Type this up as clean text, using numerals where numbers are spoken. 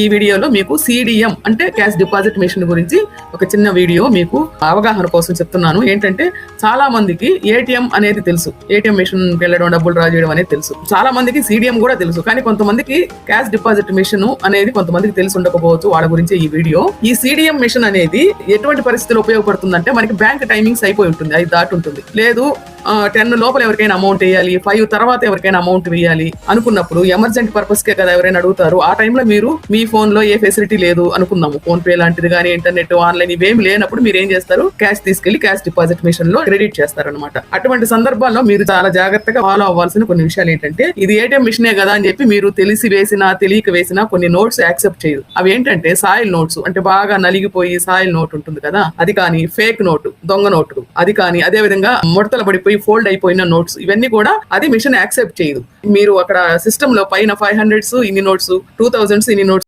ఈ వీడియోలో మీకు సిడిఎం అంటే క్యాష్ డిపాజిట్ మిషన్ గురించి ఒక చిన్న వీడియో మీకు అవగాహన కోసం చెప్తున్నాను. ఏంటంటే చాలా మందికి ఏటీఎం అనేది తెలుసు, ఏటీఎం మిషన్ వెళ్ళడం డబ్బులు డ్రా చేయడం అనేది తెలుసు. చాలా మందికి సిడిఎం కూడా తెలుసు, కానీ కొంతమందికి క్యాష్ డిపాజిట్ మిషన్ అనేది కొంతమందికి తెలిసి ఉండకపోవచ్చు. వాళ్ళ గురించి ఈ వీడియో. ఈ సిడిఎం మిషన్ అనేది ఎటువంటి పరిస్థితుల్లో ఉపయోగపడుతుందంటే, మనకి బ్యాంక్ టైమింగ్స్ అయిపోయి ఉంటుంది, అది దాటి ఉంటుంది, లేదు 10 లోపల ఎవరికైనా అమౌంట్ వేయాలి, 5 తర్వాత ఎవరికైనా అమౌంట్ వేయాలి అనుకున్నప్పుడు ఎమర్జెంట్ పర్పస్ కే కదా ఎవరైనా అడుగుతారు. ఆ టైంలో మీరు మీ ఫోన్ లో ఏ ఫెసిలిటీ లేదు అనుకుందాము, ఫోన్ పే లాంటిది కానీ ఇంటర్నెట్ ఆన్లైన్ ఇవేమి లేనప్పుడు మీరు ఏం చేస్తారు, క్యాష్ తీసుకెళ్లి క్యాష్ డిపాజిట్ మిషన్ లో క్రెడిట్ చేస్తారు అనమాట. అటువంటి సందర్భాల్లో మీరు చాలా జాగ్రత్తగా ఫాలో అవ్వాల్సిన కొన్ని విషయాలు ఏంటంటే, ఇది ఏటీఎం మిషనే కదా అని చెప్పి మీరు తెలిసి వేసినా తెలియక వేసినా కొన్ని నోట్స్ యాక్సెప్ట్ చేయదు. అవి ఏంటంటే సాయిల్ నోట్స్, అంటే బాగా నలిగిపోయి సాయిల్ నోట్ ఉంటుంది కదా, అది కానీ ఫేక్ నోటు, దొంగ నోటు, అది కానీ అదే విధంగా ముడతలు పడిపోయి ఫోల్డ్ అయిపోయిన నోట్స్, ఇవన్నీ కూడా అది మిషన్ యాక్సెప్ట్ చేయదు. మీరు అక్కడ సిస్టమ్ లో పైన 500s ఇన్ని నోట్స్, 2000s ఇన్ని నోట్స్